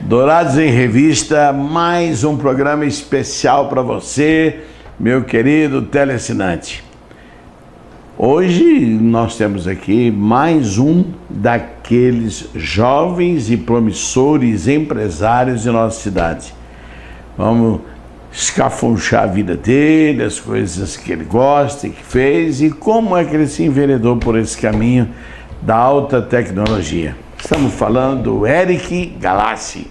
Dourados em Revista, mais um programa especial para você, meu querido teleassinante. Hoje nós temos aqui mais um daqueles jovens e promissores empresários de nossa cidade. Vamos escafunchar a vida dele, as coisas que ele gosta e que fez e como é que ele se enveredou por esse caminho da alta tecnologia. Estamos falando do Eric Galassi.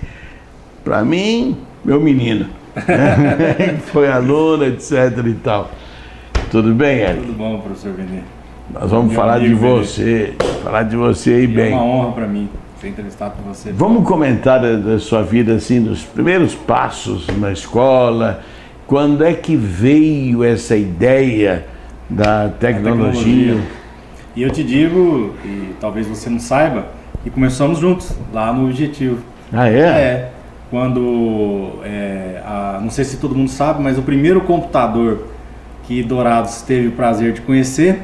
Para mim, meu menino. Foi aluno, etc e tal. Tudo bem, Eric? Tudo bom, professor Venê. Nós vamos falar de você, aí bem. É uma honra para mim ser entrevistado por você. Vamos comentar da sua vida, assim, dos primeiros passos na escola. Quando é que veio essa ideia da tecnologia? E eu te digo, e talvez você não saiba, que começamos juntos, lá no Objetivo. Ah, é? Quando, não sei se todo mundo sabe, mas o primeiro computador que Dourados teve o prazer de conhecer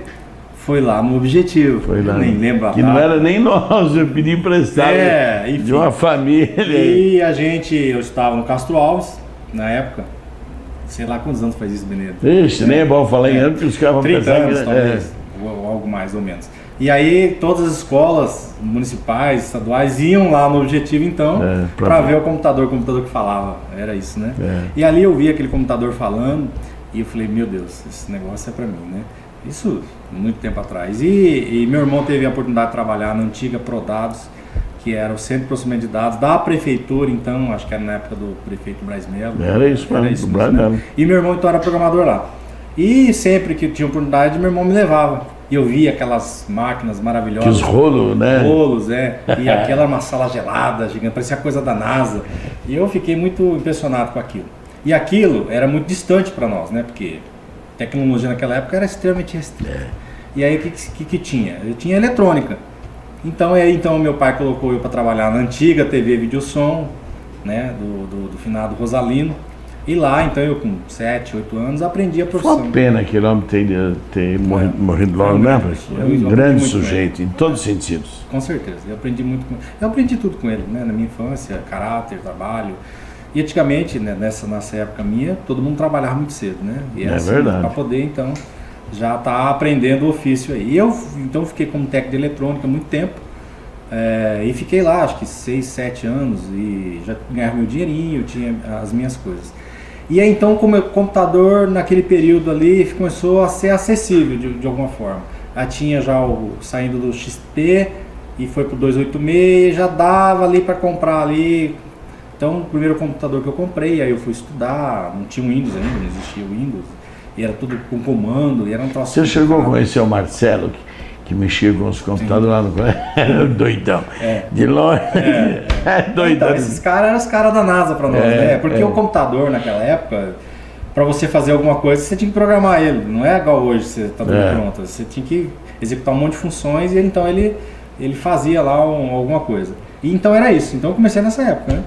foi lá no Objetivo. Foi lá. Eu nem lembro a que data. Não era nem nós, eu pedi emprestado de uma família. E eu estava no Castro Alves, na época, sei lá quantos anos faz isso, Benedito. Ixi, nem é bom falar em anos, porque os caras vão 30 pensar anos, que... talvez, ou algo mais ou menos. E aí todas as escolas municipais, estaduais iam lá no Objetivo então para ver o computador que falava, era isso, né? E ali eu vi aquele computador falando e eu falei, meu Deus, esse negócio é para mim, né? Isso muito tempo atrás. E meu irmão teve a oportunidade de trabalhar na antiga Prodados, que era o Centro de Processamento de Dados da Prefeitura, então, acho que era na época do prefeito Braz Melo. Era isso mesmo, Braz Melo. E meu irmão então era programador lá. E sempre que tinha oportunidade, meu irmão me levava. E eu via aquelas máquinas maravilhosas. Os rolos, né? Rolos, E aquela era uma sala gelada, gigante, parecia coisa da NASA. E eu fiquei muito impressionado com aquilo. E aquilo era muito distante para nós, né? Porque tecnologia naquela época era extremamente restrita. E aí o que tinha? Eu tinha eletrônica. Então meu pai colocou eu para trabalhar na antiga TV Videosom, né? Do finado Rosalino. E lá, então eu com 7, 8 anos aprendi a profissão. Foi uma pena aquele homem ter morrido logo, né? É um grande sujeito, em todos os sentidos. Com certeza, eu aprendi muito com ele. Eu aprendi tudo com ele, né? Na minha infância, caráter, trabalho. E antigamente, né, nessa época minha, todo mundo trabalhava muito cedo, né? E assim, verdade. Para poder, então, já estar aprendendo o ofício aí. E eu, então, fiquei como técnico de eletrônica há muito tempo. E fiquei lá, acho que 6, 7 anos, e já ganhava meu dinheirinho, tinha as minhas coisas. E aí então, como o computador naquele período ali começou a ser acessível de alguma forma. Já tinha saindo do XP e foi pro 286, já dava ali para comprar ali. Então o primeiro computador que eu comprei, aí eu fui estudar, não tinha o Windows ainda, não existia o Windows, e era tudo com comando, e era um troço. Você chegou a conhecer o Marcelo, que mexia com os computadores lá no... Era doidão. De longe. Doidão. Então, esses caras eram os caras da NASA para nós, né? Porque o computador naquela época, para você fazer alguma coisa, você tinha que programar ele. Não é igual hoje, você está tudo pronto. Você tinha que executar um monte de funções e então ele fazia lá alguma coisa. E então era isso. Então eu comecei nessa época, né?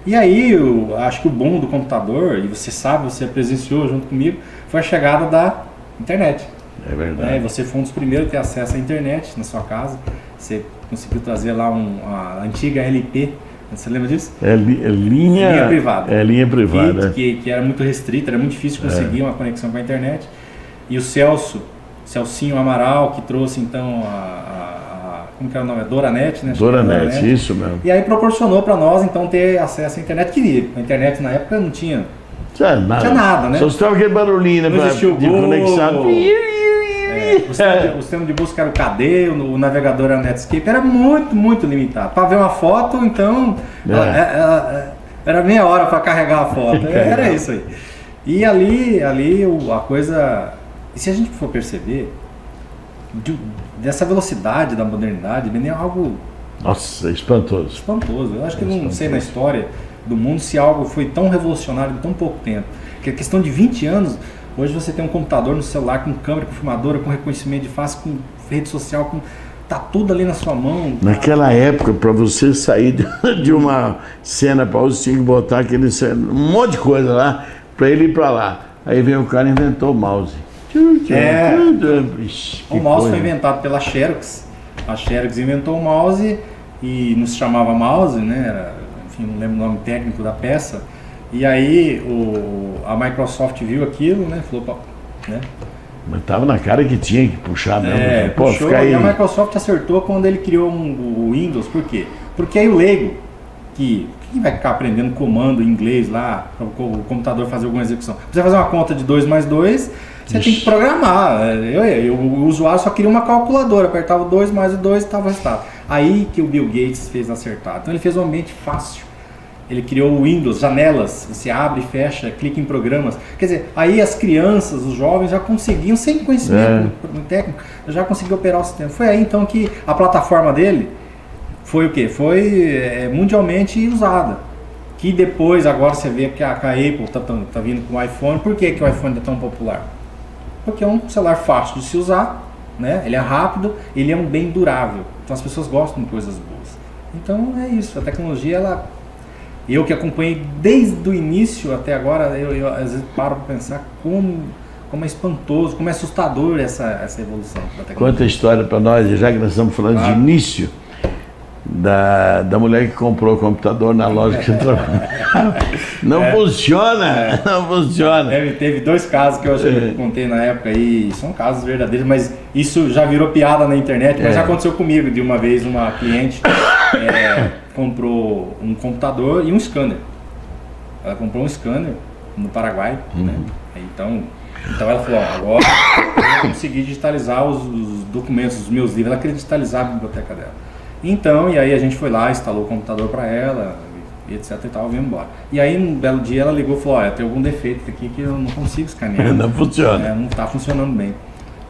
E aí, eu acho que o boom do computador, e você sabe, você presenciou junto comigo, foi a chegada da internet. É verdade. Você foi um dos primeiros a ter acesso à internet na sua casa. Você conseguiu trazer lá a antiga LP. Você lembra disso? Linha privada. Linha privada. Que era muito restrita, era muito difícil conseguir uma conexão com a internet. E o Celcinho Amaral, que trouxe então como que era o nome? Doranet, né? Doranet, isso mesmo. E aí proporcionou para nós então ter acesso à internet, que a internet na época não tinha tinha nada, né? Só estava aquele barulhinho, né? Não existia o Google, conexão. O sistema de busca era o KD, o navegador era o Netscape, era muito, muito limitado. Para ver uma foto, então, era meia hora para carregar a foto, era isso aí. E ali a coisa, e se a gente for perceber, dessa velocidade da modernidade, nem é algo... Nossa, espantoso. Espantoso. Eu acho que não sei na história do mundo se algo foi tão revolucionário em tão pouco tempo. Porque a questão de 20 anos... Hoje você tem um computador no celular com câmera, com filmadora, com reconhecimento de face, com rede social, tá tudo ali na sua mão. Naquela época, para você sair de uma cena para outra, você tinha que botar um monte de coisa lá para ele ir para lá. Aí veio o cara e inventou o mouse. O mouse foi inventado pela Xerox. A Xerox inventou o mouse e não se chamava mouse, né? Enfim, não lembro o nome técnico da peça. E aí a Microsoft viu aquilo, né? Falou, né? Mas tava na cara que tinha que puxar mesmo. Pô, puxou, e a Microsoft acertou quando ele criou o Windows. Por quê? Porque aí o leigo, que vai ficar aprendendo comando em inglês lá, para o computador fazer alguma execução. Você fazer uma conta de 2 mais 2, você tem que programar. O usuário só queria uma calculadora, apertava o 2 mais o 2 e estava o resultado. Aí que o Bill Gates fez acertar. Então ele fez um ambiente fácil. Ele criou o Windows, janelas, você abre e fecha, clica em programas. Quer dizer, aí as crianças, os jovens já conseguiam, sem conhecimento técnico, já conseguiam operar o sistema. Foi aí então que a plataforma dele foi o quê? Foi mundialmente usada. Que depois, agora você vê que a Apple tá vindo com o iPhone. Por que o iPhone é tão popular? Porque é um celular fácil de se usar, né? Ele é rápido, ele é um bem durável. Então as pessoas gostam de coisas boas. Então é isso, a tecnologia, eu que acompanhei desde o início até agora, eu às vezes paro para pensar como é espantoso, como é assustador essa evolução da tecnologia. Conta a história para nós, já que nós estamos falando de início, da mulher que comprou o computador na loja que você trabalha. Não funciona. Teve 2 casos que eu acho que eu contei na época aí, são casos verdadeiros, mas isso já virou piada na internet, mas já aconteceu comigo. De uma vez uma cliente comprou um computador e um scanner. Ela comprou um scanner no Paraguai, né? Então ela falou, agora eu vou conseguir digitalizar os documentos, os meus livros. Ela queria digitalizar a biblioteca dela. Então, e aí a gente foi lá, instalou o computador para ela, e etc e tal, veio embora. E aí, um belo dia, ela ligou e falou, tem algum defeito aqui que eu não consigo escanear. Não funciona. Não está funcionando bem.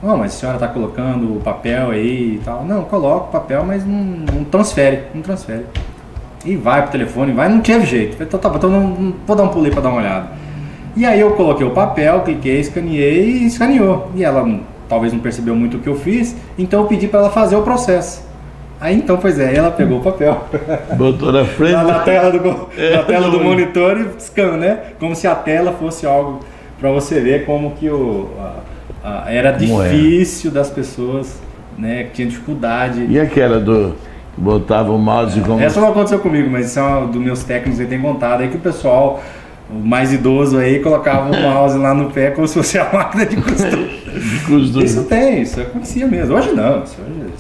Não, mas a senhora está colocando o papel aí e tal. Não, coloco o papel, mas não transfere. E vai pro telefone, não tinha jeito. Falei, então não vou dar um pulo para dar uma olhada. E aí eu coloquei o papel, cliquei, escaneei e escaneou. E ela talvez não percebeu muito o que eu fiz, então eu pedi para ela fazer o processo. Aí então, ela pegou o papel, botou na frente, na tela do monitor e scan, né? Como se a tela fosse algo para você ver como que era difícil das pessoas, né? Que tinha dificuldade. E aquela botava o mouse como... Essa não aconteceu comigo, mas isso é uma dos meus técnicos que tem contado aí, que o pessoal, o mais idoso aí, colocava o mouse lá no pé como se fosse a máquina de costura. Isso acontecia mesmo. Hoje não, isso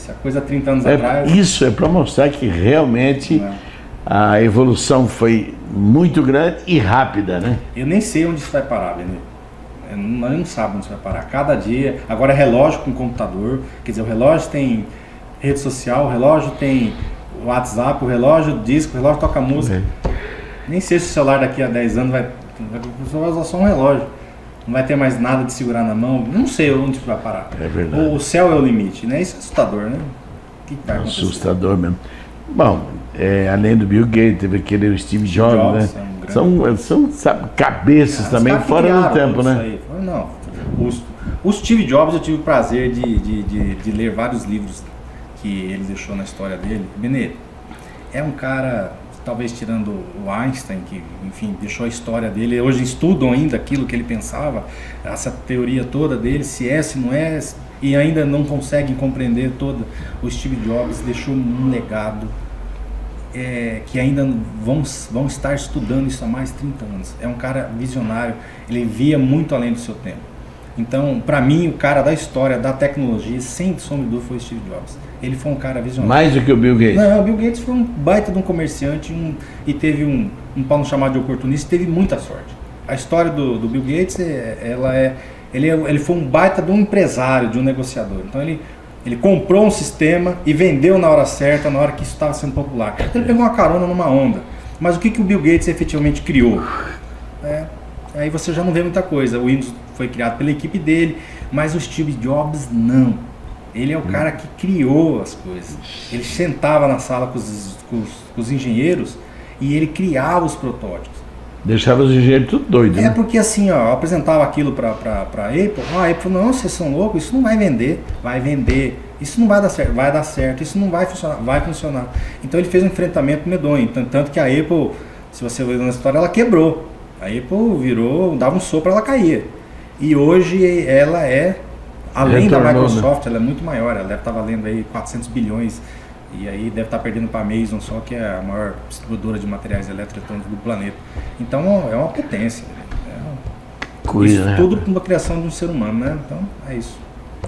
é coisa há 30 anos atrás. Isso é para mostrar que realmente a evolução foi muito grande e rápida, né? Eu nem sei onde isso vai parar, Benê. Eu não sabe onde isso vai parar. Cada dia, agora é relógio com computador, quer dizer, o relógio tem rede social, o relógio tem WhatsApp, o relógio disco, o relógio toca música. Nem sei se o celular daqui a 10 anos vai usar só um relógio. Não vai ter mais nada de segurar na mão. Não sei onde isso vai parar. É verdade. O céu é o limite, né? Isso é assustador, né? O que vai acontecer? Assustador mesmo. Bom, além do Bill Gates, teve aquele Steve Jobs, né? São cabeças também fora do tempo, né? Não. O Steve Jobs, eu tive o prazer de ler vários livros que ele deixou na história dele. Benê, é um cara... Talvez tirando o Einstein, que, enfim, deixou a história dele, hoje estudam ainda aquilo que ele pensava, essa teoria toda dele, se é, se não é, e ainda não conseguem compreender toda. O Steve Jobs deixou um legado que ainda vão estar estudando isso há mais de 30 anos. É um cara visionário, ele via muito além do seu tempo. Então, para mim, o cara da história, da tecnologia, sem sombra de dúvida, foi o Steve Jobs. Ele foi um cara visionário. Mais do que o Bill Gates? Não, o Bill Gates foi um baita de um comerciante e teve para não chamar de oportunista, teve muita sorte. A história do Bill Gates, ele foi um baita de um empresário, de um negociador. Então ele comprou um sistema e vendeu na hora certa, na hora que isso estava sendo popular. Ele pegou uma carona numa onda. Mas o que o Bill Gates efetivamente criou? Aí você já não vê muita coisa. O Windows foi criado pela equipe dele, mas o Steve Jobs não. Ele é o cara que criou as coisas. Ele sentava na sala com os engenheiros e ele criava os protótipos. Deixava os engenheiros tudo doido, né? Porque assim, eu apresentava aquilo para a Apple, a Apple falou, não, vocês são loucos, isso não vai vender, isso não vai dar certo, isso não vai funcionar. Então ele fez um enfrentamento medonho, tanto que a Apple, se você ver na história, ela quebrou. A Apple dava um sopro, ela caía. E hoje ela é, além Retornou, da Microsoft, ela é muito maior. Ela deve estar valendo aí 400 bilhões. E aí deve estar perdendo para a Amazon só, que é a maior distribuidora de materiais eletroeletrônicos do planeta. Então é uma potência. Isso né? tudo para a criação de um ser humano, né? Então é isso.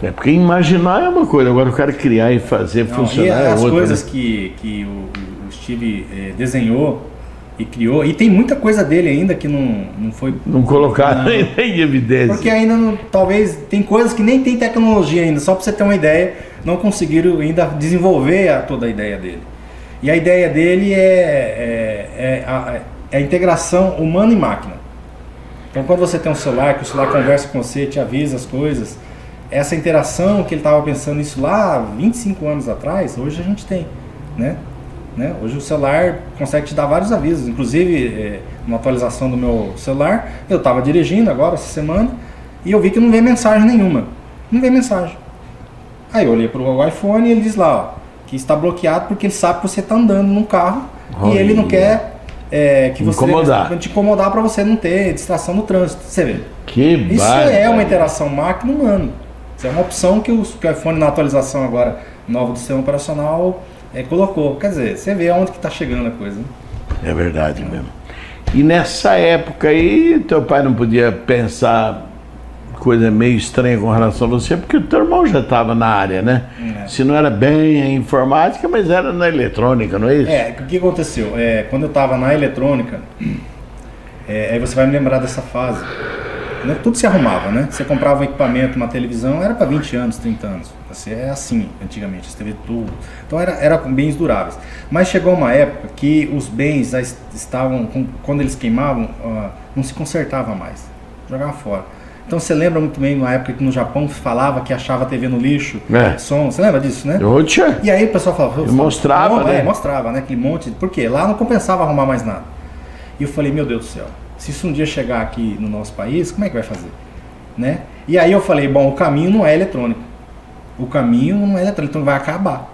É porque imaginar é uma coisa, agora o cara criar e fazer funcionar e é as outra. coisas né? que o Steve desenhou e criou, e tem muita coisa dele ainda que não foi... Não colocaram ainda em evidência. Porque ainda não, talvez tem coisas que nem tem tecnologia ainda, só para você ter uma ideia, não conseguiram ainda desenvolver toda a ideia dele. E a ideia dele é a integração humano e máquina. Então quando você tem um celular, que o celular conversa com você, te avisa as coisas, essa interação que ele estava pensando isso lá 25 anos atrás, hoje a gente tem, né? Hoje o celular consegue te dar vários avisos, inclusive uma atualização do meu celular, eu estava dirigindo agora essa semana e eu vi que não veio mensagem nenhuma, não veio mensagem. Aí eu olhei para o iPhone e ele diz lá, ó, que está bloqueado porque ele sabe que você está andando num carro e ele não quer que você te incomodar para você não ter distração no trânsito. Você vê? Isso é uma interação máquina-humano. Isso é uma opção que o iPhone na atualização agora nova do sistema operacional colocou. Quer dizer, você vê aonde que está chegando a coisa. Né? É verdade mesmo. E nessa época aí, teu pai não podia pensar coisa meio estranha com relação a você, porque o teu irmão já estava na área, né? Se não era bem a informática, mas era na eletrônica, não é isso? O que aconteceu? Quando eu estava na eletrônica, aí você vai me lembrar dessa fase, né? Tudo se arrumava, né? Você comprava um equipamento, uma televisão, era para 20 anos, 30 anos. É assim, antigamente, você teve tudo. Então era com bens duráveis. Mas chegou uma época que os bens já estavam, quando eles queimavam, não se consertava mais. Jogava fora. Então você lembra muito bem uma época que no Japão falava que achava a TV no lixo, som, você lembra disso, né? E aí o pessoal falava... Mostrava, né? Mostrava, né? Aquele monte, porque lá não compensava arrumar mais nada. E eu falei, meu Deus do céu, se isso um dia chegar aqui no nosso país, como é que vai fazer? Né? E aí eu falei, bom, o caminho não é eletrônico. O caminho não é eletrônico, então vai acabar.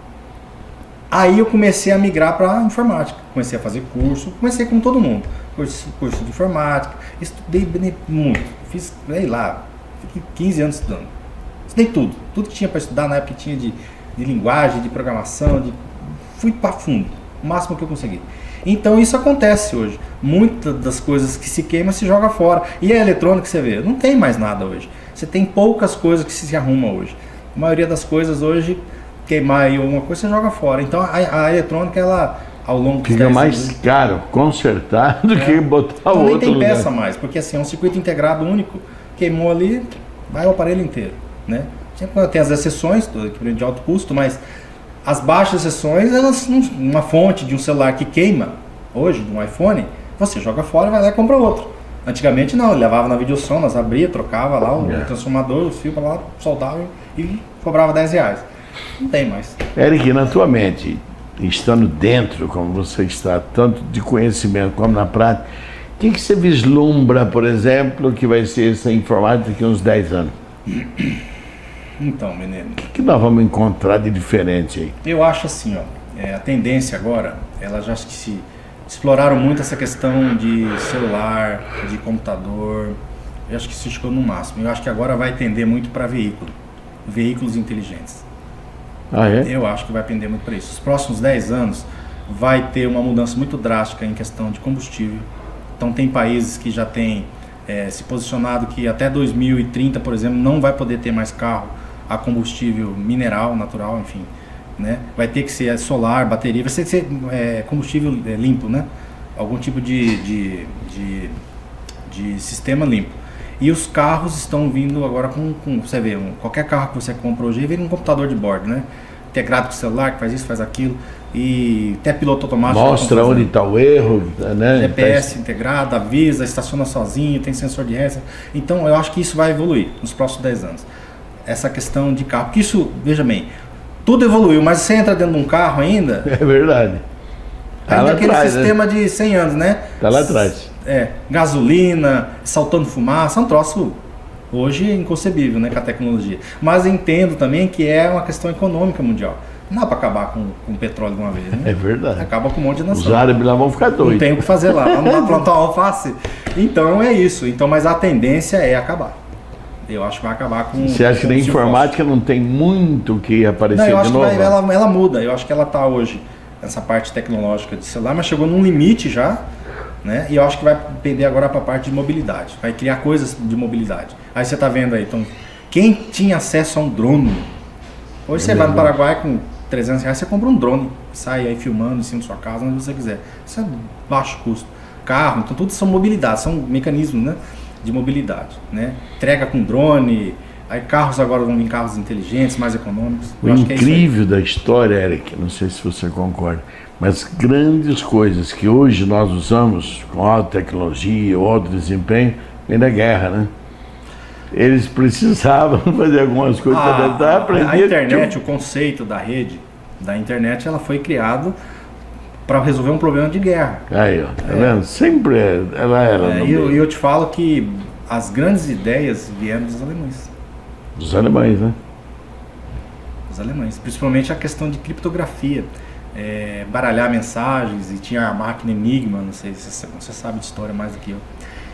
Aí eu comecei a migrar para informática, comecei a fazer curso, comecei como todo mundo, curso de informática, estudei muito, fiz, sei lá, fiquei 15 anos estudando, estudei tudo que tinha para estudar na época que tinha de linguagem, de programação, fui para fundo, o máximo que eu consegui. Então isso acontece hoje, muitas das coisas que se queima se joga fora, e a eletrônica você vê, não tem mais nada hoje, você tem poucas coisas que se arruma hoje, a maioria das coisas hoje, queimar aí alguma coisa, você joga fora. Então a eletrônica, ela ao longo dos fica mais caro consertar do que botar o outro nem tem lugar. peça mais, porque assim, é um circuito integrado único, queimou ali, vai o aparelho inteiro, né? Tem as exceções do equipamento de alto custo, mas as baixas exceções, elas, uma fonte de um celular que queima, hoje, de um iPhone, você joga fora, vai lá e compra outro. Antigamente não, ele levava na videosonas, abria, trocava lá o transformador, o fio para lá, soldava e cobrava R$10. Não tem mais. Eric, na tua mente, estando dentro, como você está, tanto de conhecimento como na prática, o que você vislumbra, por exemplo, que vai ser essa informática daqui a uns 10 anos? Então, menino, O que nós vamos encontrar de diferente aí? eu acho assim, ó, a tendência agora, elas já se exploraram muito essa questão de celular, de computador, eu acho que isso chegou no máximo. Eu acho que agora vai tender muito para veículos inteligentes. Ah, é? Eu acho que vai pender muito para isso. Os próximos 10 anos vai ter uma mudança muito drástica em questão de combustível. Então tem países que já têm se posicionado que até 2030, por exemplo, não vai poder ter mais carro a combustível mineral, natural, enfim. Né? Vai ter que ser solar, bateria, vai ser combustível limpo, né? Algum tipo de sistema limpo. E os carros estão vindo agora com você vê, qualquer carro que você compra hoje vem um computador de bordo, né? Integrado com o celular, que faz isso, faz aquilo, e até piloto automático. Mostra onde está o erro, né? GPS integrado, avisa, estaciona sozinho, tem sensor de ré. Então eu acho que isso vai evoluir nos próximos 10 anos. Essa questão de carro, porque isso, veja bem, tudo evoluiu, mas você entra dentro de um carro ainda... É verdade. Ainda aquele sistema de 100 anos, né? Está lá atrás. Gasolina, saltando fumaça, é um troço hoje inconcebível, né, com a tecnologia. Mas entendo também que é uma questão econômica mundial. Não dá para acabar com o petróleo de uma vez, né? É verdade. Acaba com um monte de nação. Os árabes lá vão ficar doidos. Não tem o que fazer lá, não dá pra plantar alface. Então é isso. Então, mas a tendência é acabar. Eu acho que vai acabar com... Você acha que na informática não tem muito o que aparecer de novo? Não, eu acho que ela muda. Eu acho que ela está hoje, essa parte tecnológica de celular, mas chegou num limite já, né? E eu acho que vai pender agora para a parte de mobilidade. Vai criar coisas de mobilidade. Aí você está vendo aí, então, quem tinha acesso a um drone? Hoje você vai no Paraguai com R$300, você compra um drone, sai aí filmando em cima da sua casa, onde você quiser. Isso é baixo custo. Carro, então tudo são mobilidade, são mecanismos, né, de mobilidade, né? Entrega com drone, aí carros agora vão vir carros inteligentes, mais econômicos. O incrível da história, Eric, não sei se você concorda, mas grandes coisas que hoje nós usamos com alta tecnologia, alto desempenho, vem da guerra, né? Eles precisavam fazer algumas coisas para tentar aprender. A internet, o conceito da rede da internet, ela foi criado para resolver um problema de guerra. Aí, ó, tá vendo? Sempre ela era. E eu te falo que as grandes ideias vieram dos alemães. Dos alemães, né? Dos alemães. Principalmente a questão de criptografia. Baralhar mensagens, e tinha a máquina Enigma, não sei se você sabe de história mais do que eu.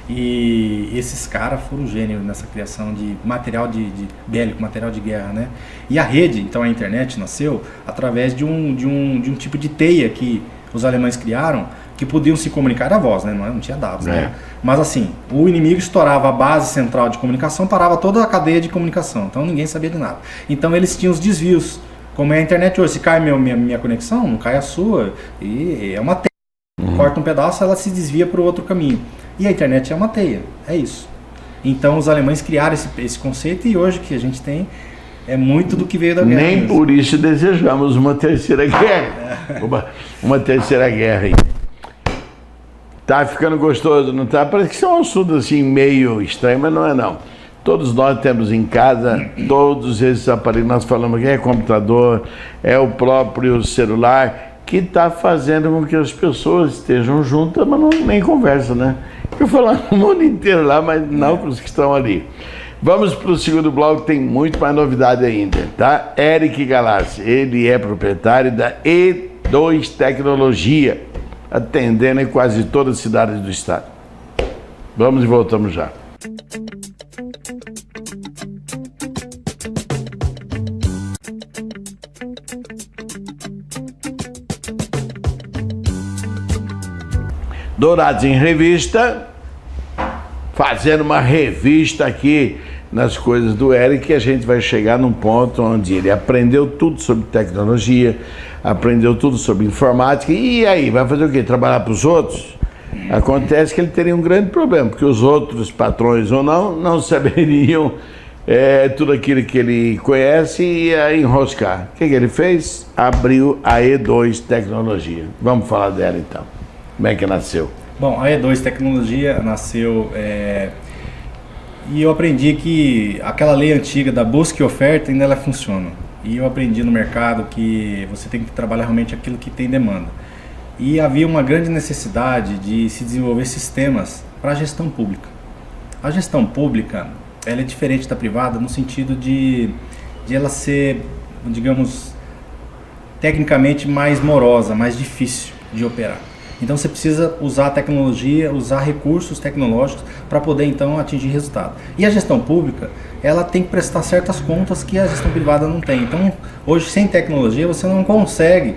E esses caras foram gênios nessa criação de material de bélico, material de guerra, né? E a rede, então a internet nasceu através de um tipo de teia que os alemães criaram, que podiam se comunicar a voz, né? Não tinha dados, né? Mas assim, o inimigo estourava a base central de comunicação, parava toda a cadeia de comunicação, então ninguém sabia de nada. Então eles tinham os desvios, como é a internet hoje, se cai minha conexão, não cai a sua, e é uma teia. Corta um pedaço, ela se desvia para o outro caminho. E a internet é uma teia, é isso. Então os alemães criaram esse conceito, e hoje que a gente tem é muito do que veio da guerra. Nem mesmo. Por isso desejamos uma terceira guerra. Uma terceira guerra aí. Tá ficando gostoso, não tá? Parece que isso é um assunto assim meio estranho, mas não é não. Todos nós temos em casa todos esses aparelhos, nós falamos que é computador, é o próprio celular, que está fazendo com que as pessoas estejam juntas, mas nem conversam, né? Eu falo no mundo inteiro lá, mas não com os que estão ali. Vamos para o segundo bloco, tem muito mais novidade ainda, tá? Eric Galassi, ele é proprietário da E2 Tecnologia, atendendo em quase todas as cidades do estado. Vamos e voltamos já. Dourados em Revista, fazendo uma revista aqui nas coisas do Eric, a gente vai chegar num ponto onde ele aprendeu tudo sobre tecnologia, aprendeu tudo sobre informática, e aí, vai fazer o quê? Trabalhar para os outros? Acontece que ele teria um grande problema, porque os outros patrões ou não saberiam tudo aquilo que ele conhece e ia enroscar. O que ele fez? Abriu a E2 Tecnologia. Vamos falar dela então. Como é que nasceu? Bom, a E2 Tecnologia nasceu e eu aprendi que aquela lei antiga da busca e oferta ainda ela funciona. E eu aprendi no mercado que você tem que trabalhar realmente aquilo que tem demanda. E havia uma grande necessidade de se desenvolver sistemas para a gestão pública. A gestão pública ela é diferente da privada no sentido de ela ser, digamos, tecnicamente mais morosa, mais difícil de operar. Então você precisa usar a tecnologia, usar recursos tecnológicos para poder então atingir resultado. E a gestão pública, ela tem que prestar certas contas que a gestão privada não tem. Então hoje sem tecnologia você não consegue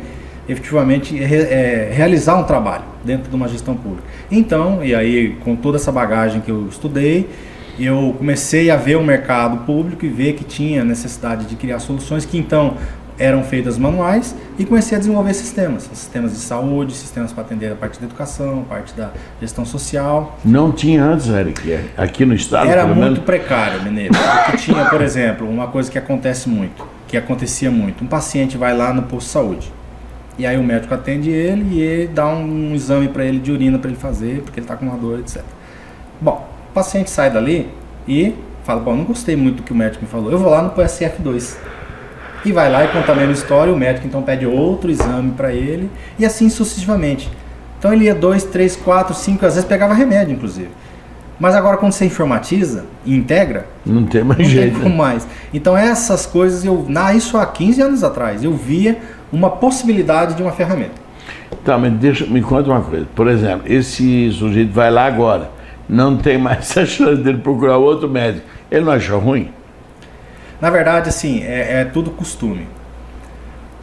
efetivamente realizar um trabalho dentro de uma gestão pública. Então, e aí com toda essa bagagem que eu estudei, eu comecei a ver o mercado público e ver que tinha necessidade de criar soluções que então eram feitas manuais, e comecei a desenvolver sistemas de saúde, sistemas para atender a parte da educação, a parte da gestão social. Não tinha antes, Eric, aqui no estado? Era muito precário, Mineiro. Porque tinha, por exemplo, uma coisa que acontecia muito. Um paciente vai lá no posto de saúde, e aí o médico atende ele e ele dá um exame para ele de urina para ele fazer, porque ele está com uma dor, etc. Bom, o paciente sai dali e fala, bom, não gostei muito do que o médico me falou, eu vou lá no PSF2. E vai lá e contamina a história, o médico então pede outro exame para ele, e assim sucessivamente. Então ele ia 2, 3, 4, 5, às vezes pegava remédio inclusive. Mas agora quando você informatiza e integra, não tem mais jeito. Não tem como mais. Então essas coisas, isso há 15 anos atrás, eu via uma possibilidade de uma ferramenta. Tá, mas me conta uma coisa. Por exemplo, esse sujeito vai lá agora, não tem mais essa chance dele procurar outro médico. Ele não achou ruim? Na verdade, assim, é tudo costume.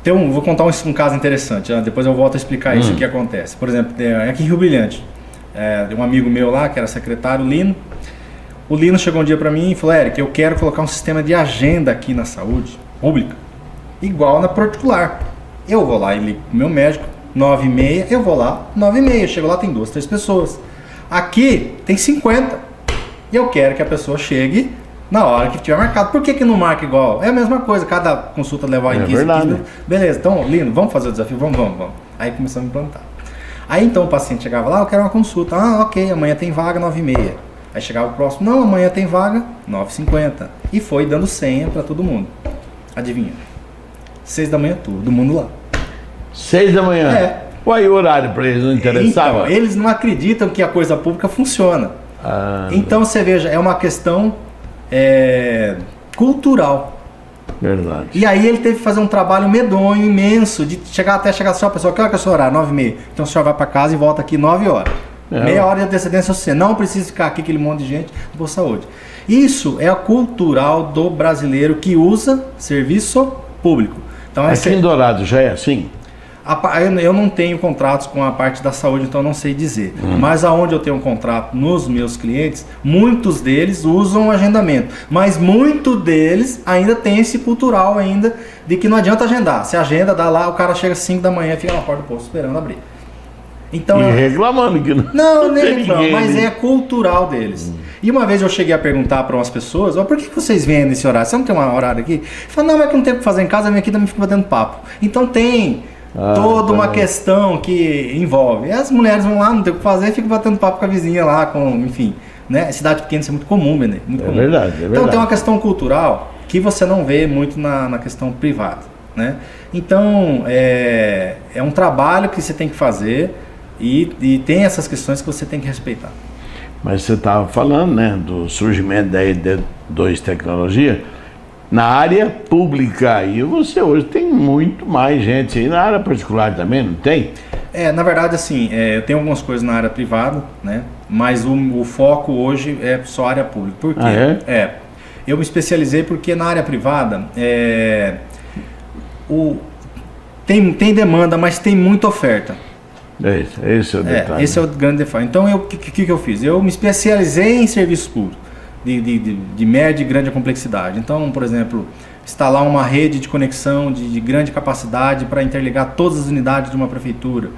Vou contar um caso interessante, depois eu volto a explicar isso, o que acontece. Por exemplo, aqui em Rio Brilhante, um amigo meu lá, que era secretário, Lino. O Lino chegou um dia para mim e falou: Eric, eu quero colocar um sistema de agenda aqui na saúde pública, igual na particular. Eu vou lá e ligo pro meu médico, 9h30, eu vou lá, 9h30, chego lá, tem 2, 3 pessoas. Aqui tem 50. E eu quero que a pessoa chegue na hora que tiver marcado. Por que não marca igual? É a mesma coisa, cada consulta leva em 15 minutos. Beleza, então, Lino, vamos fazer o desafio? Vamos. Aí começamos a implantar. Aí então o paciente chegava lá, eu quero uma consulta. Ok, amanhã tem vaga, 9h30. Aí chegava o próximo, não, amanhã tem vaga, 9h50. E foi dando senha para todo mundo. Adivinha? 6 da manhã, todo mundo lá. 6 da manhã? É. Uai, o horário para eles não interessava? Então, eles não acreditam que a coisa pública funciona. Então você veja, é uma questão cultural. Verdade. E aí ele teve que fazer um trabalho medonho, imenso, de chegar só, pessoal, que hora que é o seu horário? 9h30. Então o senhor vai para casa e volta aqui 9 horas. Meia hora de antecedência, você não precisa ficar aqui, aquele monte de gente de boa saúde. Isso é a cultural do brasileiro que usa serviço público. Então, aqui em Dourado já é assim? Eu não tenho contratos com a parte da saúde, então eu não sei dizer. Mas aonde eu tenho um contrato nos meus clientes, muitos deles usam agendamento. Mas muitos deles ainda tem esse cultural ainda de que não adianta agendar. Se agenda, dá lá, o cara chega às 5 da manhã e fica na porta do posto esperando abrir. Então, e reclamando que não nem reclamando, mas é cultural deles. E uma vez eu cheguei a perguntar para umas pessoas: por que vocês vêm nesse horário? Você não tem um horário aqui? Falaram: não, é que não tem o que fazer em casa, eu venho aqui e também fico batendo papo. Então tem toda uma questão que envolve. E as mulheres vão lá, não tem o que fazer, ficam batendo papo com a vizinha lá, enfim. Né? Cidade pequena, isso é muito comum, né? Muito comum. Verdade, Então tem uma questão cultural que você não vê muito na questão privada. Né? Então é um trabalho que você tem que fazer. E tem essas questões que você tem que respeitar. Mas você estava falando, né, do surgimento da E2 Tecnologia na área pública, e você hoje tem muito mais gente aí na área particular também, não tem? Na verdade, assim, eu tenho algumas coisas na área privada, né, mas o foco hoje é só área pública. Por quê? Eu me especializei porque na área privada tem demanda, mas tem muita oferta. Esse é o detalhe. Esse é o grande detalhe. Então, o que eu fiz? Eu me especializei em serviços públicos, de média e grande complexidade. Então, por exemplo, instalar uma rede de conexão de grande capacidade para interligar todas as unidades de uma prefeitura.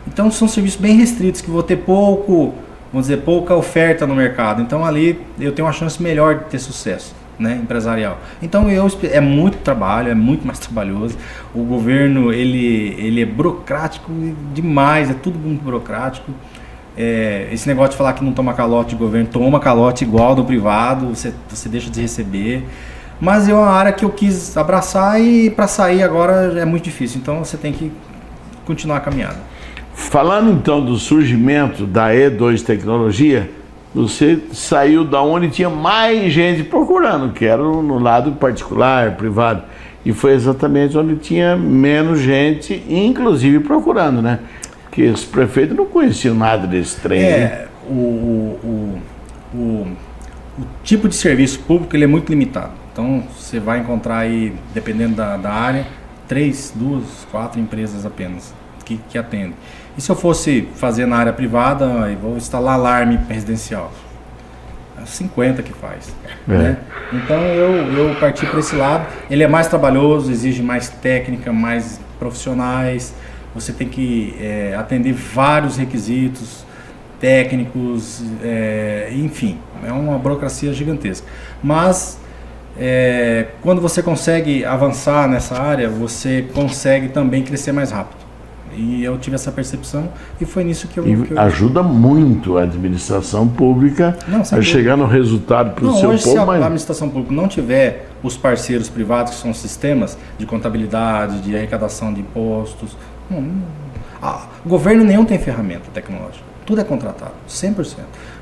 Então, são serviços bem restritos, que vou ter pouca oferta no mercado. Então, ali eu tenho uma chance melhor de ter sucesso. Né, empresarial. Então é muito trabalho, é muito mais trabalhoso. O governo ele é burocrático demais, é tudo muito burocrático. Esse negócio de falar que não toma calote de governo, toma calote igual do privado, você deixa de receber. Mas é uma área que eu quis abraçar e para sair agora é muito difícil. Então você tem que continuar a caminhada. Falando então do surgimento da E2 Tecnologia, você saiu da onde tinha mais gente procurando, que era no lado particular, privado. E foi exatamente onde tinha menos gente, inclusive procurando, né? Porque os prefeitos não conheciam nada desse trem. O tipo de serviço público ele é muito limitado. Então você vai encontrar aí, dependendo da área, 3, 2, 4 empresas apenas que atendem. E se eu fosse fazer na área privada, eu vou instalar alarme residencial. 50 que faz. Né? Então eu parti para esse lado. Ele é mais trabalhoso, exige mais técnica, mais profissionais. Você tem que atender vários requisitos técnicos, enfim, é uma burocracia gigantesca. Mas quando você consegue avançar nessa área, você consegue também crescer mais rápido. E eu tive essa percepção e foi nisso que eu... ajuda muito a administração pública a chegar no resultado para o seu hoje, povo. Se a administração pública não tiver os parceiros privados, que são sistemas de contabilidade, de arrecadação de impostos... o governo nenhum tem ferramenta tecnológica. Tudo é contratado, 100%.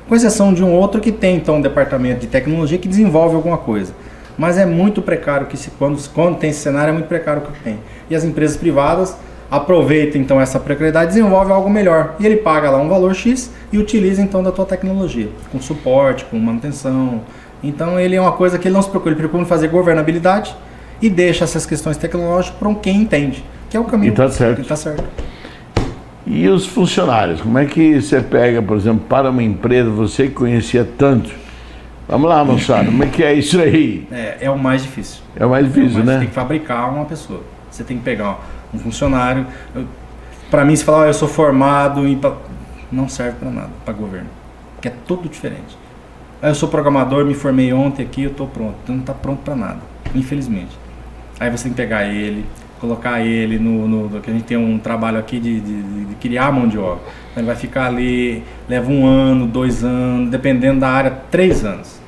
Com exceção de um outro que tem, então, um departamento de tecnologia que desenvolve alguma coisa. Mas é muito precário, quando tem esse cenário, é muito precário o que tem. E as empresas privadas aproveita então essa precariedade e desenvolve algo melhor. E ele paga lá um valor X e utiliza então da tua tecnologia, com suporte, com manutenção, Então ele é uma coisa que ele não se preocupa, ele preocupa em fazer governabilidade e deixa essas questões tecnológicas para quem entende, que é o caminho. E tá certo. Que tá certo. E os funcionários? Como é que você pega, por exemplo, para uma empresa, você que conhecia tanto? Vamos lá, moçada, como é que é isso aí? É o mais difícil. É o mais difícil, né? Você tem que fabricar uma pessoa. Você tem que pegar um funcionário. Para mim, se falar, eu sou formado em... Não serve para nada, para governo. Porque é tudo diferente. Eu sou programador, me formei ontem aqui, eu estou pronto. Então não está pronto para nada, infelizmente. Aí você tem que pegar ele, colocar ele que a gente tem um trabalho aqui de criar mão de obra. Então ele vai ficar ali, leva 1 ano, 2 anos, dependendo da área, 3 anos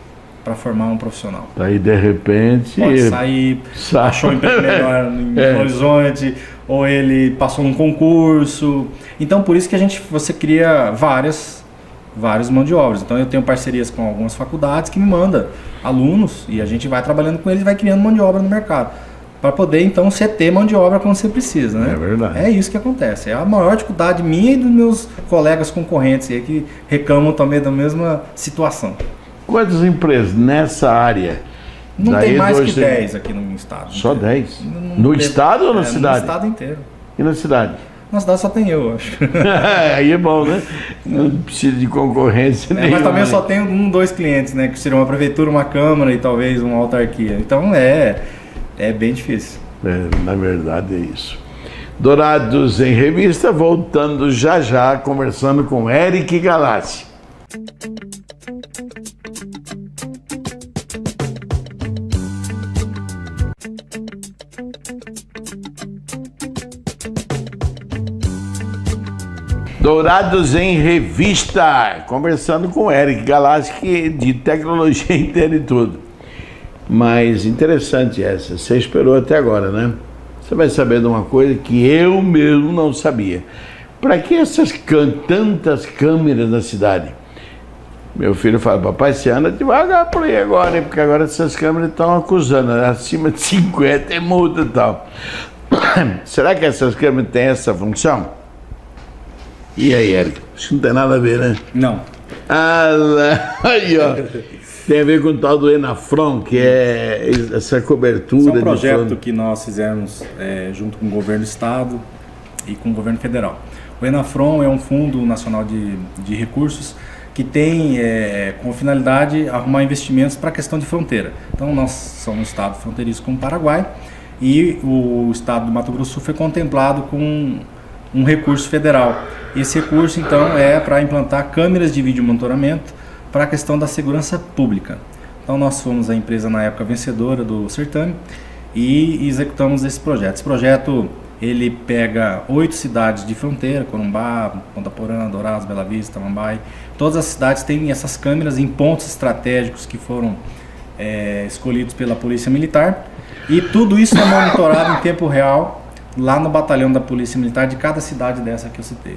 para formar um profissional. Aí de repente pode sair, achou um emprego melhor em Belo Horizonte, ou ele passou num concurso. Então por isso que você cria várias mão de obras. Então eu tenho parcerias com algumas faculdades que me mandam alunos e a gente vai trabalhando com eles e vai criando mão de obra no mercado. Para poder, então, você ter mão de obra quando você precisa, né? É verdade. É isso que acontece. É a maior dificuldade minha e dos meus colegas concorrentes aí, que reclamam também da mesma situação. Quantas empresas nessa área? Não tem mais que 10 aqui no estado. Só 10? No estado ou na cidade? No estado inteiro. E na cidade? Na cidade só tem eu acho. Aí é bom, né? Não precisa de concorrência nenhuma. Mas também eu só tenho 2 clientes, né? Que seriam uma prefeitura, uma câmara e talvez uma autarquia. Então é bem difícil. Na verdade é isso. Dourados em Revista, voltando já, conversando com Eric Galassi. Dourados em Revista, conversando com Eric Galassi, que de tecnologia entende tudo. Mas interessante essa, você esperou até agora, né? Você vai saber de uma coisa que eu mesmo não sabia. Para que essas tantas câmeras na cidade? Meu filho fala, papai, você anda devagar por aí agora, hein? Porque agora essas câmeras estão acusando, né? Acima de 50 é multa e tal. Será que essas câmeras têm essa função? E aí, Eric? Isso não tem nada a ver, né? Não. Aí, ó. Tem a ver com o tal do Enafron, que é essa cobertura. Esse é um projeto que nós fizemos junto com o governo do estado e com o governo federal. O Enafron é um fundo nacional de recursos que tem como finalidade arrumar investimentos para a questão de fronteira. Então nós somos um estado fronteiriço com o Paraguai e o estado do Mato Grosso do Sul foi contemplado com um recurso federal. Esse recurso então é para implantar câmeras de vídeo monitoramento para a questão da segurança pública. Então nós fomos a empresa na época vencedora do certame e executamos esse projeto. Esse projeto ele pega 8 cidades de fronteira, Corumbá, Ponta Porã, Dourados, Bela Vista, Tamambai. Todas as cidades têm essas câmeras em pontos estratégicos que foram escolhidos pela Polícia Militar e tudo isso é monitorado em tempo real lá no batalhão da Polícia Militar de cada cidade dessa que eu citei.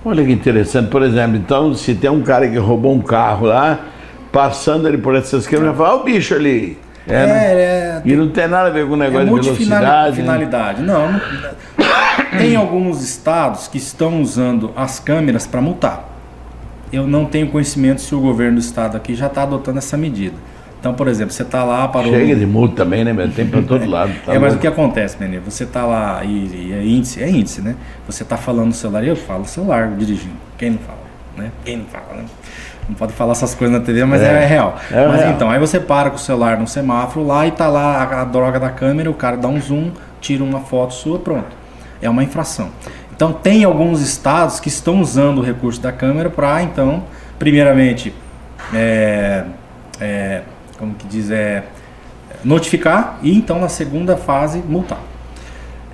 Olha que interessante, por exemplo, então se tem um cara que roubou um carro lá, passando ele por essas câmeras, fala, ó o bicho ali. E não tem nada a ver com o negócio de velocidade. Finalidade. Não. Tem alguns estados que estão usando as câmeras para multar. Eu não tenho conhecimento se o governo do estado aqui já está adotando essa medida. Então, por exemplo, você está lá, parou... Chega de multa também, né, meu? Tem para todo lado. Tá mas o que acontece, menino? Você está lá e é índice, né? Você está falando no celular, eu falo no celular dirigindo. Quem não fala, né? Quem não fala, né? Não pode falar essas coisas na TV, mas é real. Mas real. Então, aí você para com o celular no semáforo lá e tá lá a droga da câmera, o cara dá um zoom, tira uma foto sua, pronto. É uma infração. Então, tem alguns estados que estão usando o recurso da câmera para, então, primeiramente, como que diz, notificar e então na segunda fase multar.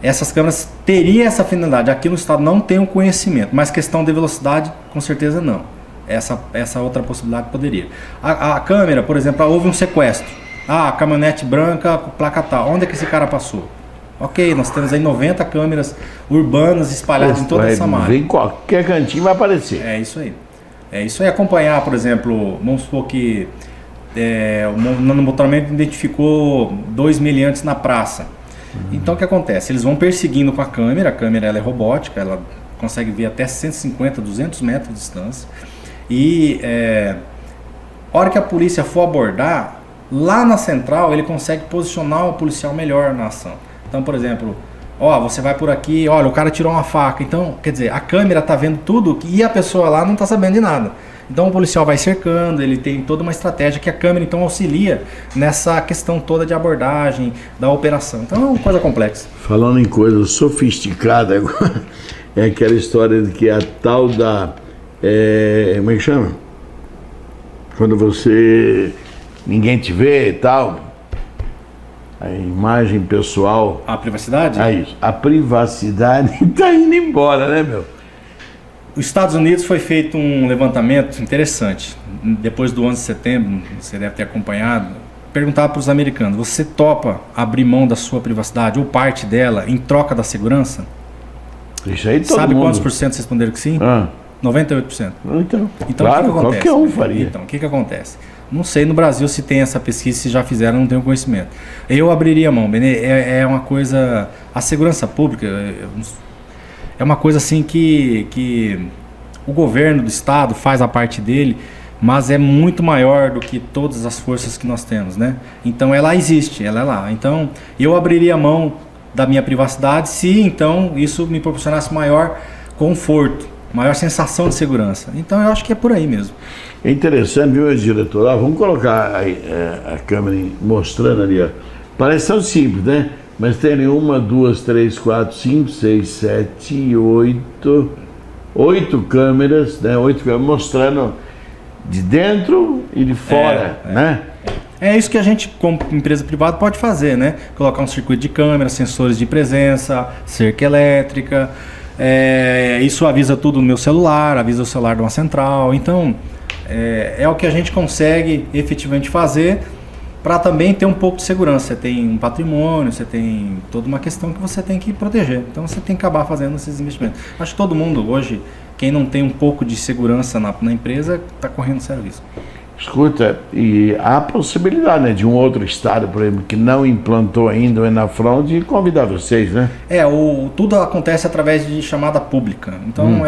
Essas câmeras teriam essa finalidade. Aqui no estado não tem o conhecimento, mas questão de velocidade com certeza não. Essa outra possibilidade poderia. A câmera, por exemplo, houve um sequestro. Caminhonete branca, placa tal. Onde é que esse cara passou? Ok, nós temos aí 90 câmeras urbanas espalhadas em toda essa malha. Em qualquer cantinho vai aparecer. É isso aí. É isso aí. Acompanhar, por exemplo, vamos supor que o monitoramento identificou 2 meliantes na praça. Então o que acontece? Eles vão perseguindo com a câmera ela é robótica, ela consegue ver até 150, 200 metros de distância e A hora que a polícia for abordar, lá na central ele consegue posicionar o policial melhor na ação. Então, por exemplo, você vai por aqui, olha, o cara tirou uma faca. Então, quer dizer, a câmera tá vendo tudo e a pessoa lá não tá sabendo de nada. Então o policial vai cercando, ele tem toda uma estratégia que a câmera então auxilia nessa questão toda de abordagem, da operação. Então é uma coisa complexa. Falando em coisa sofisticada, agora, é aquela história de que a tal da... como é que chama? Quando ninguém te vê e tal, a imagem pessoal... A privacidade? É isso. A privacidade está indo embora, né, meu? Os Estados Unidos foi feito um levantamento interessante. Depois do 11 de setembro, você deve ter acompanhado, perguntava para os americanos, você topa abrir mão da sua privacidade ou parte dela em troca da segurança? Isso aí todo Sabe mundo. Quantos por cento responderam que sim? 98%. Então claro, o que acontece? Qualquer um faria. Então, o que acontece? Não sei no Brasil se tem essa pesquisa, se já fizeram, não tenho conhecimento. Eu abriria a mão, Benê, é uma coisa... A segurança pública é uma coisa assim que o governo do estado faz a parte dele, mas é muito maior do que todas as forças que nós temos, né? Então ela existe, ela é lá. Então eu abriria a mão da minha privacidade se então isso me proporcionasse maior conforto, maior sensação de segurança. Então eu acho que é por aí mesmo. É interessante, viu, diretor? Vamos colocar a câmera mostrando ali, ó. Parece tão simples, né? Mas tem 1, 2, 3, 4, 5, 6, 7, 8 câmeras, né? 8 câmeras mostrando de dentro e de fora, né? É isso que a gente, como empresa privada, pode fazer, né? Colocar um circuito de câmera, sensores de presença, cerca elétrica. Isso avisa tudo no meu celular, avisa o celular de uma central. Então, é o que a gente consegue efetivamente fazer para também ter um pouco de segurança. Você tem um patrimônio, você tem toda uma questão que você tem que proteger. Então você tem que acabar fazendo esses investimentos. Acho que todo mundo hoje, quem não tem um pouco de segurança na empresa, está correndo sério risco. Escuta, e há a possibilidade, né, de um outro estado, por exemplo, que não implantou ainda o ENAFRON, de convidar vocês, né? Tudo acontece através de chamada pública. Então,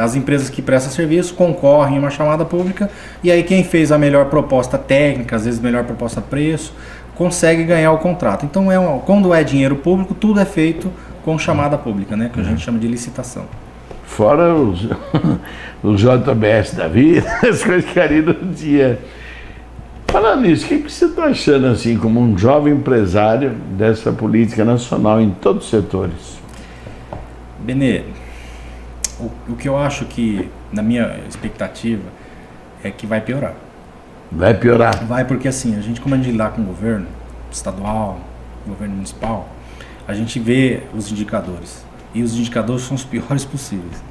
as empresas que prestam serviço concorrem em uma chamada pública e aí quem fez a melhor proposta técnica, às vezes melhor proposta preço, consegue ganhar o contrato. Então, quando é dinheiro público, tudo é feito com chamada pública, né, que a gente chama de licitação. Fora os JBS da vida, as coisas que ali no dia. Falando nisso, o que você está achando assim, como um jovem empresário dessa política nacional em todos os setores? Benê, o que eu acho que, na minha expectativa, é que vai piorar. Vai piorar? Vai porque assim, como a gente lidar com o governo estadual, governo municipal, a gente vê os indicadores. E os indicadores são os piores possíveis.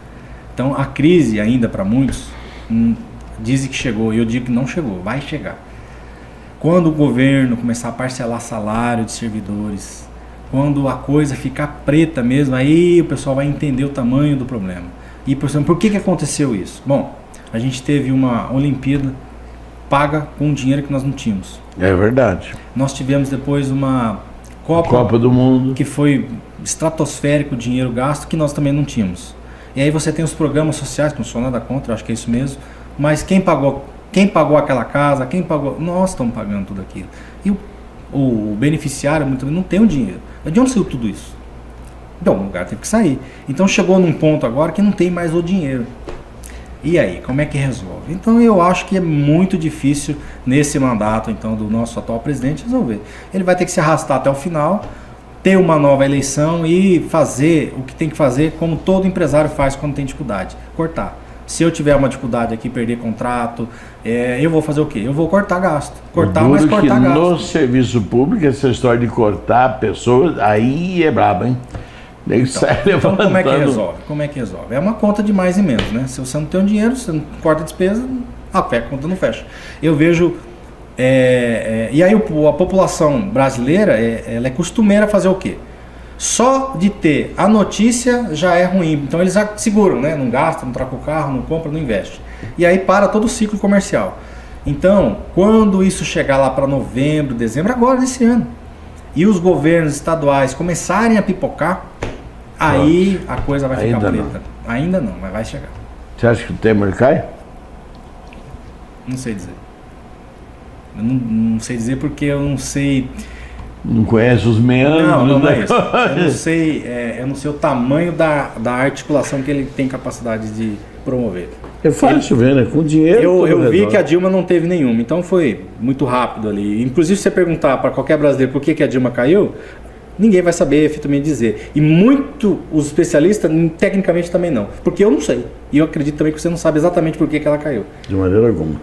Então a crise ainda para muitos dizem que chegou, e eu digo que não chegou, vai chegar. Quando o governo começar a parcelar salário de servidores, quando a coisa ficar preta mesmo, aí o pessoal vai entender o tamanho do problema. E por que aconteceu isso? Bom, a gente teve uma Olimpíada paga com dinheiro que nós não tínhamos. É verdade. Nós tivemos depois uma Copa do Mundo, que foi estratosférico o dinheiro gasto, que nós também não tínhamos. E aí você tem os programas sociais, que não sou nada contra, acho que é isso mesmo, mas quem pagou aquela casa, nós estamos pagando tudo aquilo. E o beneficiário muitas vezes não tem o dinheiro. De onde saiu tudo isso? Então, o lugar teve que sair. Então chegou num ponto agora que não tem mais o dinheiro. E aí, como é que resolve? Então eu acho que é muito difícil nesse mandato então do nosso atual presidente resolver. Ele vai ter que se arrastar até o final, ter uma nova eleição e fazer o que tem que fazer, como todo empresário faz quando tem dificuldade, cortar. Se eu tiver uma dificuldade aqui, perder contrato, eu vou fazer o quê? Eu vou cortar gasto. Cortar, mas cortar gasto. No serviço público, essa história de cortar pessoas, aí é brabo, hein? Então como é que resolve? Como é que resolve? É uma conta de mais e menos, né? Se você não tem o dinheiro, você não corta a despesa, a conta não fecha. Eu vejo... e aí a população brasileira, ela é costumeira a fazer o quê? Só de ter a notícia já é ruim. Então eles já seguram, né? Não gasta, não troca o carro, não compra, não investe. E aí para todo o ciclo comercial. Então, quando isso chegar lá para novembro, dezembro, agora desse ano, e os governos estaduais começarem a pipocar, aí a coisa vai ficar preta. Ainda não, mas vai chegar. Você acha que o Temer cai? Não sei dizer. Eu não sei dizer porque eu não sei... Não conhece os meandros? Não é isso. Eu não sei o tamanho da articulação que ele tem capacidade de promover. É fácil ver, né? Com dinheiro. Eu vi que a Dilma não teve nenhuma, então foi muito rápido ali. Inclusive, se você perguntar para qualquer brasileiro por que a Dilma caiu, ninguém vai saber efetivamente dizer. E os especialistas, tecnicamente, também não. Porque eu não sei. E eu acredito também que você não sabe exatamente por que ela caiu. De maneira alguma.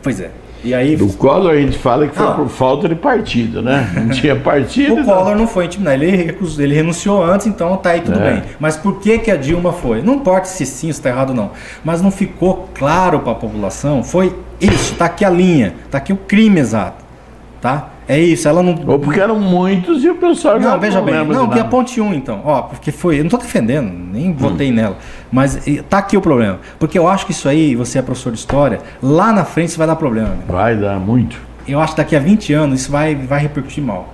Pois é. E aí, do Collor a gente fala que foi por falta de partido, né? Não tinha partido. O Collor não foi intimidado, ele renunciou antes, então tá aí tudo bem. Mas por que a Dilma foi? Não importa se sim, se está errado ou não. Mas não ficou claro para a população, foi isso, tá aqui a linha, tá aqui o crime exato, tá? É isso, ela não... Ou porque eram muitos e o pessoal não veja bem, não, que a ponte 1 então, porque foi, eu não tô defendendo, nem votei nela, mas tá aqui o problema, porque eu acho que isso aí, você é professor de história, lá na frente isso vai dar problema. Vai dar muito. Eu acho que daqui a 20 anos isso vai repercutir mal.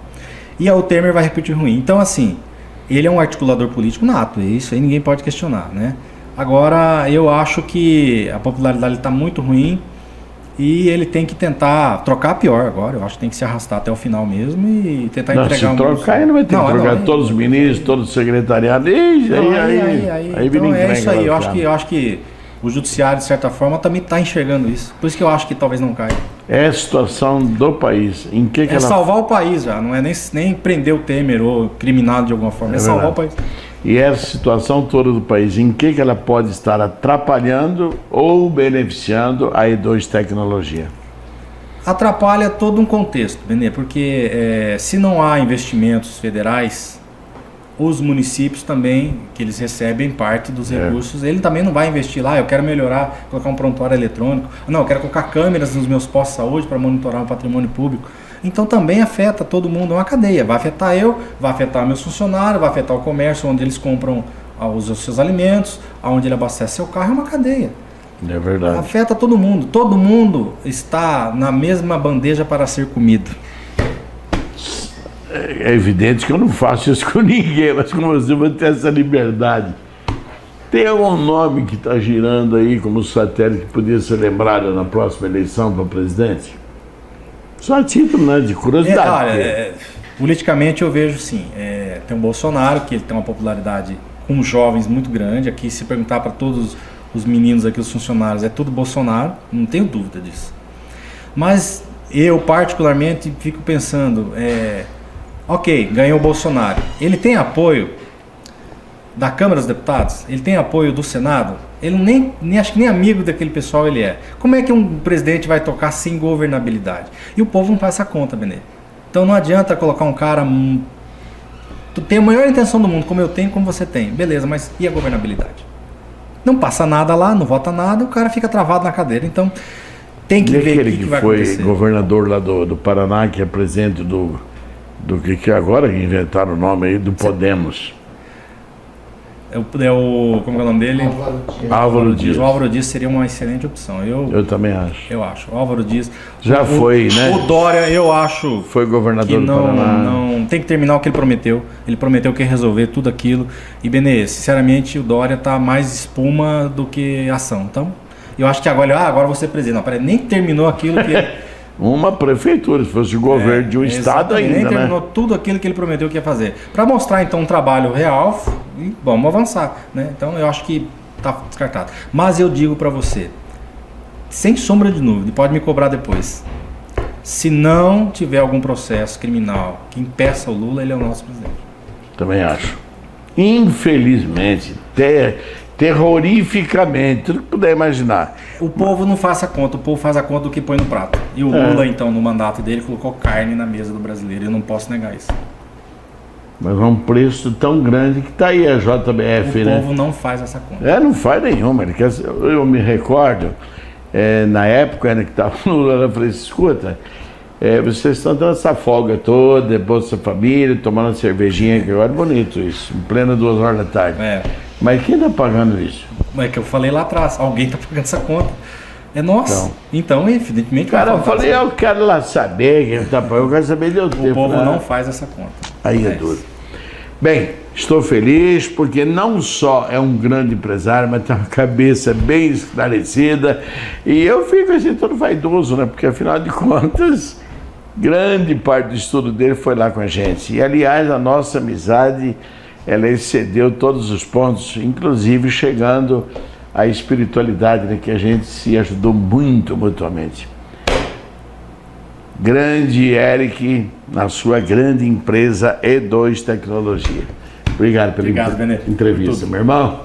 E o Temer vai repercutir ruim. Então assim, ele é um articulador político nato, e isso aí ninguém pode questionar, né? Agora, eu acho que a popularidade está muito ruim, e ele tem que tentar trocar pior agora. Eu acho que tem que se arrastar até o final mesmo e tentar entregar se trocar, ele vai ter que trocar todos os ministros, todos os secretariados. Aí então é isso aí. Eu acho que o judiciário, de certa forma, também está enxergando isso. Por isso que eu acho que talvez não caia. É a situação do país. Em que ela... salvar o país já. Não é nem prender o Temer ou criminado de alguma forma. É salvar o país. E essa situação toda do país, em que ela pode estar atrapalhando ou beneficiando a E2 Tecnologia? Atrapalha todo um contexto, Benê, porque se não há investimentos federais, os municípios também, que eles recebem parte dos recursos, ele também não vai investir lá, eu quero melhorar, colocar um prontuário eletrônico, não, eu quero colocar câmeras nos meus postos de saúde para monitorar o patrimônio público. Então também afeta todo mundo, é uma cadeia. Vai afetar eu, vai afetar meus funcionários, vai afetar o comércio onde eles compram os seus alimentos, onde ele abastece seu carro, é uma cadeia. É verdade. Afeta todo mundo está na mesma bandeja para ser comido. É evidente que eu não faço isso com ninguém, mas com você eu vou ter essa liberdade. Tem algum nome que está girando aí como satélite que podia ser lembrado na próxima eleição para presidente? Só a título, né, de curiosidade. Politicamente eu vejo sim. Tem o Bolsonaro, que ele tem uma popularidade com os jovens muito grande. Aqui, se perguntar para todos os meninos aqui, os funcionários, é tudo Bolsonaro, não tenho dúvida disso. Mas eu particularmente fico pensando, ok, ganhou o Bolsonaro. Ele tem apoio da Câmara dos Deputados? Ele tem apoio do Senado? Ele nem acho que nem amigo daquele pessoal ele é. Como é que um presidente vai tocar sem governabilidade? E o povo não faz essa conta, Benê. Então não adianta colocar um cara... Tu tem a maior intenção do mundo, como eu tenho, como você tem. Beleza, mas e a governabilidade? Não passa nada lá, não vota nada, o cara fica travado na cadeira. Então tem que ver o que vai acontecer. Aquele que foi governador lá do Paraná, que é presidente do que agora inventaram o nome aí, do Podemos. Como é o nome dele? Álvaro Dias. O Álvaro Dias seria uma excelente opção. Eu também acho. Eu acho. O Álvaro Dias. Já foi, né? O Dória, eu acho. Foi governador do Paraná. Não tem que terminar o que ele prometeu. Ele prometeu que ia resolver tudo aquilo. E, Benê, sinceramente, o Dória tá mais espuma do que ação. Então, eu acho que agora você presidente. Não, peraí, nem terminou aquilo que. Uma prefeitura, se fosse o governo de um estado ainda, nem terminou tudo aquilo que ele prometeu que ia fazer. Para mostrar, então, um trabalho real e vamos avançar, né? Então, eu acho que está descartado. Mas eu digo para você, sem sombra de dúvida, pode me cobrar depois, se não tiver algum processo criminal que impeça o Lula, ele é o nosso presidente. Também acho. Infelizmente, terrorificamente, tudo que puder imaginar. O povo não faz a conta, o povo faz a conta do que põe no prato. E o Lula, então, no mandato dele, colocou carne na mesa do brasileiro. Eu não posso negar isso. Mas é um preço tão grande que está aí a JBF, o né? O povo não faz essa conta. Não faz nenhuma. Eu me recordo, na época que estava no Lula, eu falei, escuta, vocês estão dando essa folga toda, Bolsa Família, tomando uma cervejinha, que agora é bonito isso, em plena 2 horas da tarde. Mas quem está pagando isso? É que eu falei lá atrás, alguém está pagando essa conta. É nosso. Então evidentemente... Cara, eu falei, eu quero lá saber quem está pagando, eu quero saber de outro tempo. O povo não faz essa conta. Aí é duro. Bem, Estou feliz porque não só é um grande empresário, mas tem uma cabeça bem esclarecida. E eu fico assim todo vaidoso, né? Porque afinal de contas, grande parte do estudo dele foi lá com a gente. E aliás, a nossa amizade, ela excedeu todos os pontos, inclusive chegando à espiritualidade, né? Que a gente se ajudou muito mutuamente. Grande Eric, na sua grande empresa E2 Tecnologia. Obrigado pela entrevista, meu irmão.